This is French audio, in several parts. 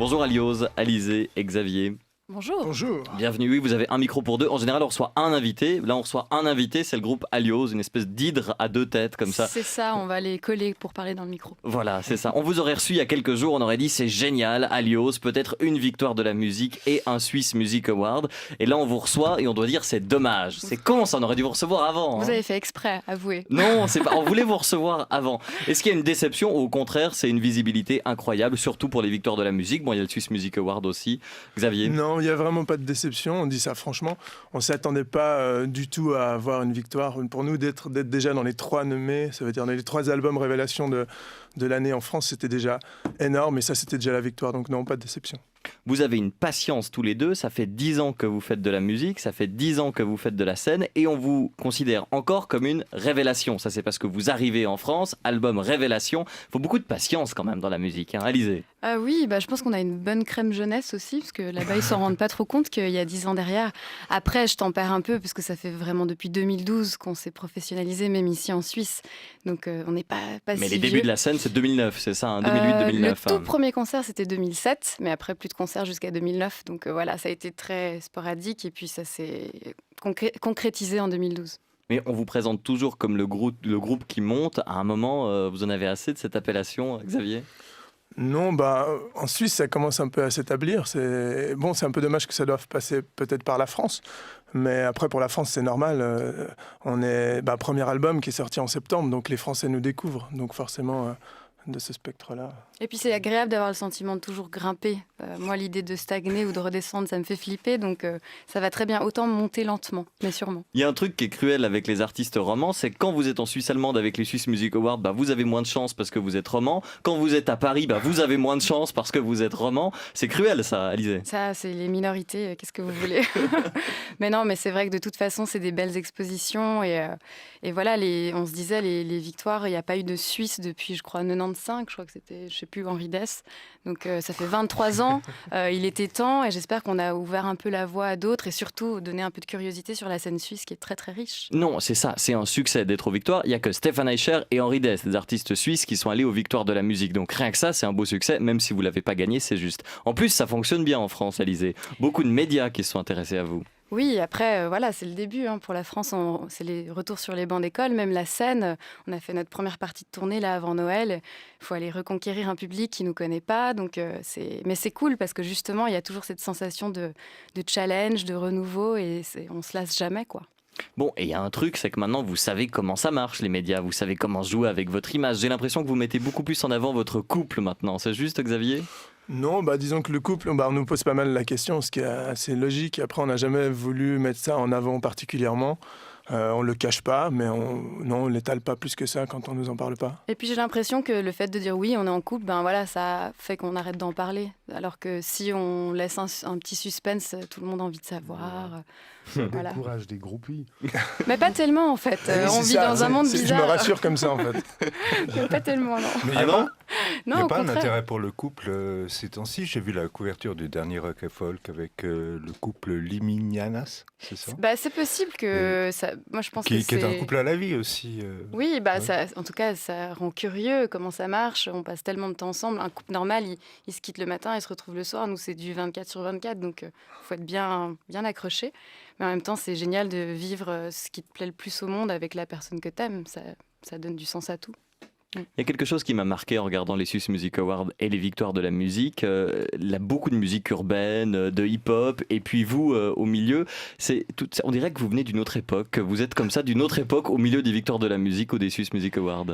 Bonjour Aliose, Alizé et Xavier. Bonjour. Bonjour. Bienvenue, oui, vous avez un micro pour deux. En général, on reçoit un invité. Là, on reçoit un invité, c'est le groupe Aliose, une espèce d'hydre à deux têtes comme ça. C'est ça, on va les coller pour parler dans le micro. Voilà, c'est ça. On vous aurait reçu il y a quelques jours, on aurait dit c'est génial, Aliose, peut-être une victoire de la musique et un Swiss Music Award. Et là, on vous reçoit et on doit dire c'est dommage. C'est con ça, on aurait dû vous recevoir avant. Vous hein. avez fait exprès, avouez. Non, c'est pas. On voulait vous recevoir avant. Est-ce qu'il y a une déception ou au contraire, c'est une visibilité incroyable, surtout pour les victoires de la musique. Bon, il y a le Swiss Music Award aussi. Xavier. Non, il n'y a vraiment pas de déception, on dit ça franchement. On ne s'attendait pas du tout à avoir une victoire. Pour nous, d'être déjà dans les 3 nommés, ça veut dire dans les 3 albums révélations de l'année en France, c'était déjà énorme et ça, c'était déjà la victoire. Donc non, pas de déception. Vous avez une patience tous les deux, ça fait 10 ans que vous faites de la musique, ça fait 10 ans que vous faites de la scène et on vous considère encore comme une révélation. Ça c'est parce que vous arrivez en France, album révélation. Il faut beaucoup de patience quand même dans la musique, hein. Alizé. Ah oui, je pense qu'on a une bonne crème jeunesse aussi, parce que là-bas, ils s'en rendent pas trop compte qu'il y a 10 ans derrière. Après, je tempère un peu, parce que ça fait vraiment depuis 2012 qu'on s'est professionnalisé, même ici en Suisse. Donc, on n'est pas Mais si les débuts vieux. de la scène c'est 2009, c'est ça, hein, 2008-2009. Le tout premier concert, c'était 2007, mais après, plus de concerts jusqu'à 2009. Donc voilà, ça a été très sporadique, et puis ça s'est concrétisé en 2012. Mais on vous présente toujours comme le groupe qui monte. À un moment, vous en avez assez de cette appellation, Xavier ? Non, en Suisse, ça commence un peu à s'établir. C'est un peu dommage que ça doive passer peut-être par la France. Mais après, pour la France, c'est normal. On est premier album qui est sorti en septembre, donc les Français nous découvrent. Donc forcément, de ce spectre-là. Et puis c'est agréable d'avoir le sentiment de toujours grimper. Moi, l'idée de stagner ou de redescendre, ça me fait flipper. Donc ça va très bien. Autant monter lentement, mais sûrement. Il y a un truc qui est cruel avec les artistes romans, c'est que quand vous êtes en Suisse allemande avec les Swiss Music Awards, vous avez moins de chance parce que vous êtes roman. Quand vous êtes à Paris, vous avez moins de chance parce que vous êtes roman. C'est cruel ça, Alizé. Ça, c'est les minorités. Qu'est-ce que vous voulez? Mais non, mais c'est vrai que de toute façon, c'est des belles expositions. Et voilà, on se disait, les victoires, il n'y a pas eu de Suisse depuis, je crois, 95. Je crois que c'était, je sais plus, Henri Dess. Donc ça fait 23 ans. Il était temps et j'espère qu'on a ouvert un peu la voie à d'autres et surtout donné un peu de curiosité sur la scène suisse qui est très très riche. Non, c'est ça, c'est un succès d'être aux victoires. Il n'y a que Stefan Eicher et Henri Dess, des artistes suisses qui sont allés aux victoires de la musique. Donc rien que ça, c'est un beau succès, même si vous ne l'avez pas gagné, c'est juste. En plus, ça fonctionne bien en France, Alizé. Beaucoup de médias qui se sont intéressés à vous. Oui, après, voilà, c'est le début. Pour la France, c'est les retours sur les bancs d'école, même la scène. On a fait notre première partie de tournée là avant Noël. Il faut aller reconquérir un public qui ne nous connaît pas. Mais c'est cool parce que justement, il y a toujours cette sensation de challenge, de renouveau et on se lasse jamais, quoi. Bon, et il y a un truc, c'est que maintenant vous savez comment ça marche les médias, vous savez comment jouer avec votre image. J'ai l'impression que vous mettez beaucoup plus en avant votre couple maintenant, c'est juste Xavier ? Non, disons que le couple, on nous pose pas mal la question, ce qui est assez logique. Après, on n'a jamais voulu mettre ça en avant particulièrement. On le cache pas, mais on l'étale pas plus que ça quand on nous en parle pas. Et puis j'ai l'impression que le fait de dire oui, on est en couple, voilà, ça fait qu'on arrête d'en parler. Alors que si on laisse un petit suspense, tout le monde a envie de savoir. Ça Voilà. décourage des groupies. Mais pas tellement en fait. Oui, On c'est vit ça, dans un monde Je me bizarre. rassure comme ça en fait. Mais pas tellement, non. Mais Ah non ? il n'y Non, a au pas un contraire. intérêt pour le couple ces temps-ci. J'ai vu la couverture du dernier Rock et Folk avec le couple Liminianas, c'est ça? C'est possible que ça. Moi, je pense que Qui est un c'est. couple à la vie aussi. Oui, Ouais. en tout cas, ça rend curieux comment ça marche. On passe tellement de temps ensemble. Un couple normal, il se quitte le matin et se retrouve le soir. Nous, c'est du 24/24, donc il faut être bien, bien accroché. Mais en même temps, c'est génial de vivre ce qui te plaît le plus au monde avec la personne que t'aimes. Ça donne du sens à tout. Il y a quelque chose qui m'a marqué en regardant les Swiss Music Awards et les victoires de la musique. Il y a beaucoup de musique urbaine, de hip-hop, et puis vous, au milieu, on dirait que vous venez d'une autre époque, que vous êtes comme ça d'une autre époque au milieu des victoires de la musique ou des Swiss Music Awards.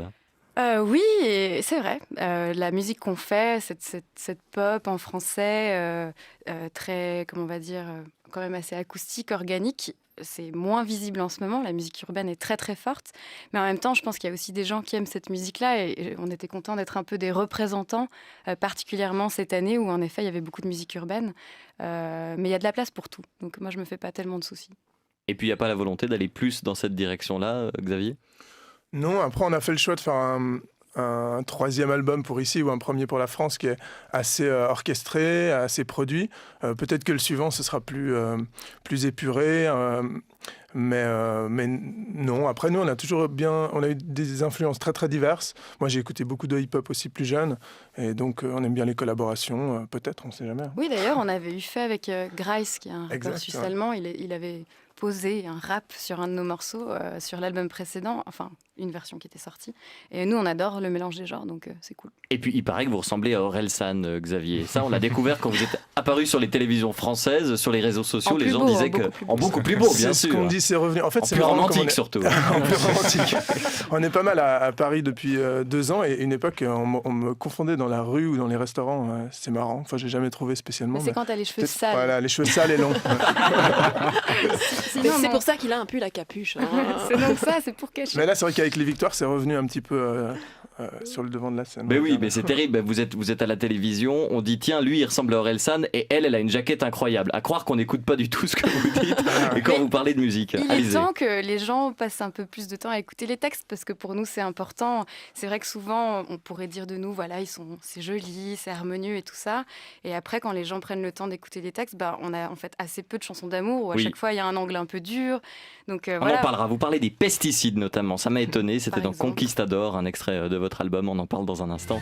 Oui, et c'est vrai. La musique qu'on fait, cette pop en français, très, comment on va dire, quand même assez acoustique, organique, c'est moins visible en ce moment. La musique urbaine est très très forte. Mais en même temps, je pense qu'il y a aussi des gens qui aiment cette musique-là et on était contents d'être un peu des représentants, particulièrement cette année où en effet il y avait beaucoup de musique urbaine. Mais il y a de la place pour tout. Donc moi, je me fais pas tellement de soucis. Et puis il n'y a pas la volonté d'aller plus dans cette direction-là, Xavier ? Non, après on a fait le choix de faire un 3e album pour ici ou un premier pour la France qui est assez orchestré, assez produit. Peut-être que le suivant ce sera plus épuré, Mais non, après nous, on a eu des influences très très diverses. Moi, j'ai écouté beaucoup de hip-hop aussi plus jeune, et donc on aime bien les collaborations, peut-être, on ne sait jamais. Oui, d'ailleurs, on avait eu fait avec Grice, qui est un rappeur Exact, suisse-allemand. Il avait posé un rap sur un de nos morceaux sur l'album précédent, enfin une version qui était sortie. Et nous, on adore le mélange des genres, donc c'est cool. Et puis il paraît que vous ressemblez à Orelsan, Xavier. Ça, on l'a découvert quand vous êtes apparu sur les télévisions françaises, sur les réseaux sociaux. En Les plus gens beau, disaient beaucoup que plus beau. en beaucoup plus beau, bien C'est ce sûr. qu'on dit, c'est revenu. En fait, En c'est plus marrant comme romantique surtout. En plus romantique. On est pas mal à Paris depuis 2 ans, et une époque, on me confondait dans la rue ou dans les restaurants. C'est marrant. Enfin, j'ai jamais trouvé spécialement. Mais c'est quand t'as les cheveux peut-être- sales. Voilà, les cheveux sales et longs. Sinon, C'est non. pour ça qu'il a un peu la capuche. Hein. C'est donc ça, c'est pour cacher. Mais là, c'est vrai qu'avec les victoires, c'est revenu un petit peu sur le devant de la scène. Mais oui, mais c'est terrible. Vous êtes à la télévision, on dit tiens, lui il ressemble à Orelsan et elle a une jaquette incroyable. À croire qu'on n'écoute pas du tout ce que vous dites et quand Mais vous parlez de musique. Il est Allez-y. temps que les gens passent un peu plus de temps à écouter les textes parce que pour nous c'est important. C'est vrai que souvent on pourrait dire de nous voilà c'est joli, c'est harmonieux et tout ça. Et après quand les gens prennent le temps d'écouter les textes, on a en fait assez peu de chansons d'amour où à Oui. chaque fois il y a un angle un peu dur. Donc On voilà. en parlera. Vous parlez des pesticides notamment. Ça m'a étonné. C'était Par dans exemple. Conquistador, un extrait de votre album. On en parle dans un instant.